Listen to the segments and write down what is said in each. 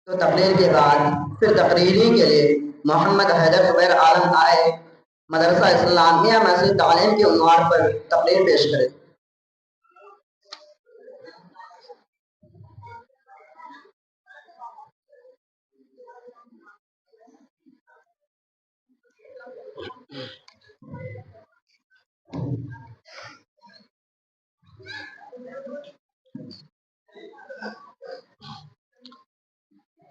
تو تقریر کے بعد پھر تقریری کے لیے محمد حیدر زبیر عالم آئے مدرسہ اسلامیہ مسجد تعلیم کے عنوان پر تقریر پیش کرے۔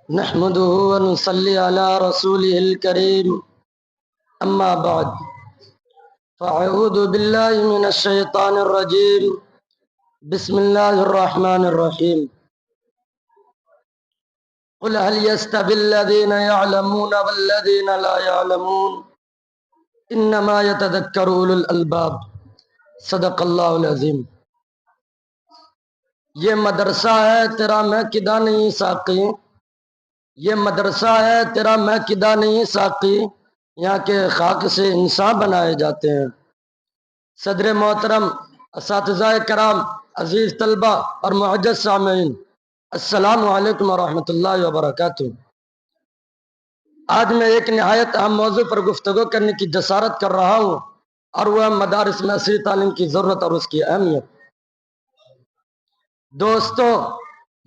نحمده ونصلي على رسوله الكريم أما بعد فأعوذ بالله من الشيطان الرجيم بسم الله الرحمن الرحيم قل هل يستوي الذين يعلمون والذين لا يعلمون إنما يتذكر أولو الألباب صدق اللہ العظیم۔ یہ مدرسہ ہے تیرا میں کدا نہیں ساقی، یہ مدرسہ ہے تیرا میں کدا نہیں ساقی، یہاں کے خاک سے انسان بنائے جاتے ہیں۔ صدر محترم، اساتذہ کرام، عزیز طلبہ اور معزز سامعین، السلام علیکم ورحمۃ اللہ وبرکاتہ۔ آج میں ایک نہایت اہم موضوع پر گفتگو کرنے کی جسارت کر رہا ہوں، اور وہ مدارس میں عصری تعلیم کی ضرورت اور اس کی اہمیت۔ دوستو،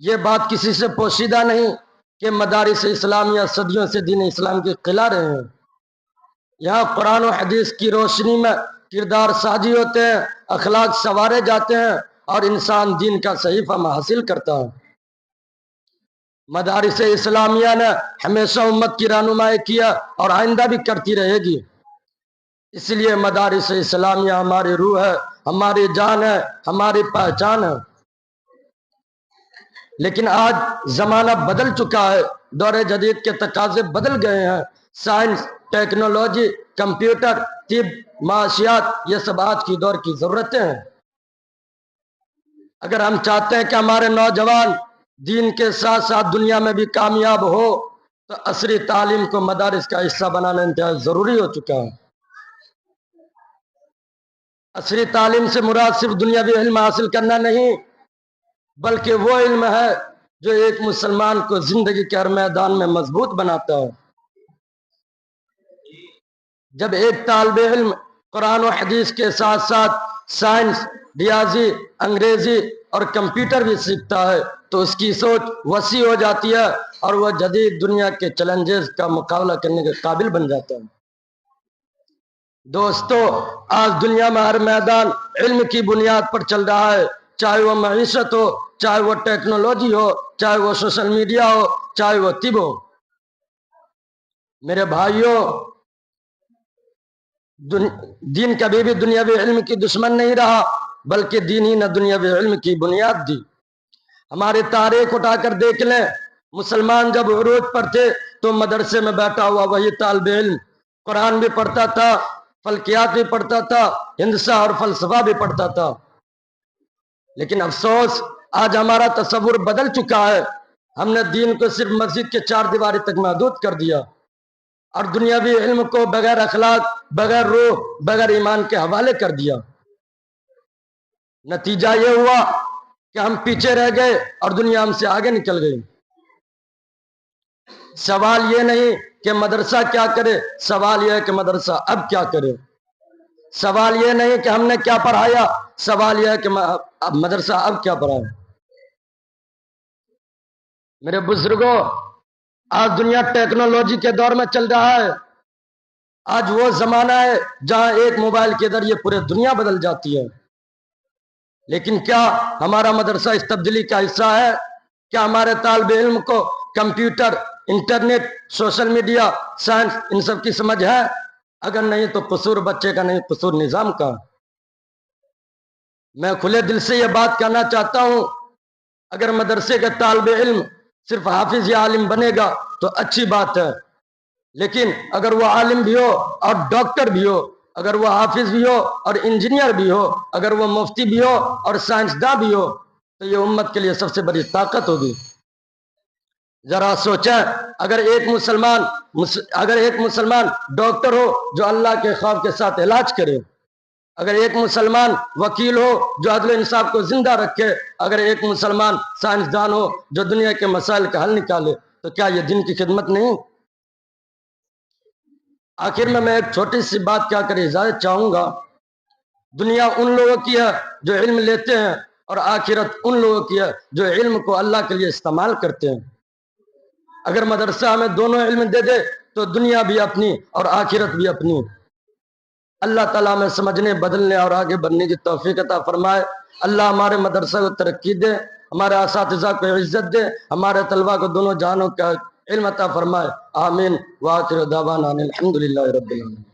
یہ بات کسی سے پوشیدہ نہیں کہ مدارس اسلامیہ صدیوں سے دین اسلام کی قلعہ رہے ہیں۔ یہاں قرآن و حدیث کی روشنی میں کردار سازی ہوتے ہیں، اخلاق سنوارے جاتے ہیں، اور انسان دین کا صحیح فہم حاصل کرتا ہے۔ مدارس اسلامیہ نے ہمیشہ امت کی رہنمائی کیا اور آئندہ بھی کرتی رہے گی۔ اس لیے مدارس اسلامیہ ہماری روح ہے، ہماری جان ہے، ہماری پہچان ہے۔ لیکن آج زمانہ بدل چکا ہے، دور جدید کے تقاضے بدل گئے ہیں۔ سائنس، ٹیکنالوجی، کمپیوٹر، طب، معاشیات، یہ سب آج کی دور کی ضرورتیں ہیں۔ اگر ہم چاہتے ہیں کہ ہمارے نوجوان دین کے ساتھ ساتھ دنیا میں بھی کامیاب ہو، تو عصری تعلیم کو مدارس کا حصہ بنانا انتہائی ضروری ہو چکا ہے۔ عصری تعلیم سے مراد صرف دنیاوی علم حاصل کرنا نہیں، بلکہ وہ علم ہے جو ایک مسلمان کو زندگی کے ہر میدان میں مضبوط بناتا ہے۔ جب ایک طالب علم قرآن و حدیث کے ساتھ ساتھ سائنس، ریاضی، انگریزی اور کمپیوٹر بھی سیکھتا ہے تو اس کی سوچ وسیع ہو جاتی ہے، اور وہ جدید دنیا کے چیلنجز کا مقابلہ کرنے کے قابل بن جاتا ہے۔ دوستو، آج دنیا میں ہر میدان علم کی بنیاد پر چل رہا ہے، چاہے وہ معیشت ہو، چاہے وہ ٹیکنالوجی ہو، چاہے وہ سوشل میڈیا ہو، چاہے وہ طب ہو۔ میرے بھائیوں، دین کبھی بھی دنیاوی علم کی دشمن نہیں رہا، بلکہ دین ہی نے دنیاوی علم کی بنیاد دی۔ ہماری تاریخ اٹھا کر دیکھ لیں، مسلمان جب عروج پر تھے تو مدرسے میں بیٹھا ہوا وہی طالب علم قرآن بھی پڑھتا تھا، فلکیات بھی پڑھتا تھا، ہندسہ اور فلسفہ بھی پڑھتا تھا۔ لیکن افسوس، آج ہمارا تصور بدل چکا ہے۔ ہم نے دین کو صرف مسجد کے چار دیواری تک محدود کر دیا، اور دنیاوی علم کو بغیر اخلاق، بغیر روح، بغیر ایمان کے حوالے کر دیا۔ نتیجہ یہ ہوا کہ ہم پیچھے رہ گئے اور دنیا ہم سے آگے نکل گئی۔ سوال یہ نہیں کہ مدرسہ کیا کرے، سوال یہ ہے کہ مدرسہ اب کیا کرے۔ سوال یہ نہیں کہ ہم نے کیا پڑھایا، سوال یہ ہے کہ مدرسہ اب کیا پڑھائے۔ میرے بزرگوں، آج دنیا ٹیکنالوجی کے دور میں چل رہا ہے۔ آج وہ زمانہ ہے جہاں ایک موبائل کے ذریعے پورے دنیا بدل جاتی ہے۔ لیکن کیا ہمارا مدرسہ اس تبدیلی کا حصہ ہے؟ کیا ہمارے طالب علم کو computer, internet, social media, science, ان سب کی سمجھ ہے؟ اگر نہیں تو قصور بچے کا نہیں، قصور نظام کا۔ میں کھلے دل سے یہ بات کہنا چاہتا ہوں، اگر مدرسے کا طالب علم صرف حافظ یا عالم بنے گا تو اچھی بات ہے، لیکن اگر وہ عالم بھی ہو اور ڈاکٹر بھی ہو، اگر وہ حافظ بھی ہو اور انجینئر بھی ہو، اگر وہ مفتی بھی ہو اور سائنسداں بھی ہو، تو یہ امت کے لیے سب سے بڑی طاقت ہوگی۔ ذرا سوچیں، اگر ایک مسلمان ڈاکٹر ہو جو اللہ کے خوف کے ساتھ علاج کرے، اگر ایک مسلمان وکیل ہو جو عدل و انصاف کو زندہ رکھے، اگر ایک مسلمان سائنسدان ہو جو دنیا کے مسائل کا حل نکالے، تو کیا یہ دین کی خدمت نہیں؟ آخر میں ایک چھوٹی سی بات کیا کر اجازت چاہوں گا. دنیا ان لوگوں کی ہے جو علم لیتے ہیں، اور آخرت ان لوگوں کی ہے جو علم کو اللہ کے لیے استعمال کرتے ہیں. اگر مدرسہ ہمیں دونوں علم دے دے تو دنیا بھی اپنی اور آخرت بھی اپنی. اللہ تعالیٰ ہمیں سمجھنے، بدلنے اور آگے بڑھنے کی توفیق عطا فرمائے. اللہ ہمارے مدرسہ کو ترقی دے، ہمارے اساتذہ کو عزت دے، ہمارے طلبہ کو دونوں جہانوں کا علم عطا فرمائے. آمین. وآخر دعوانا الحمدللہ رب العالمین.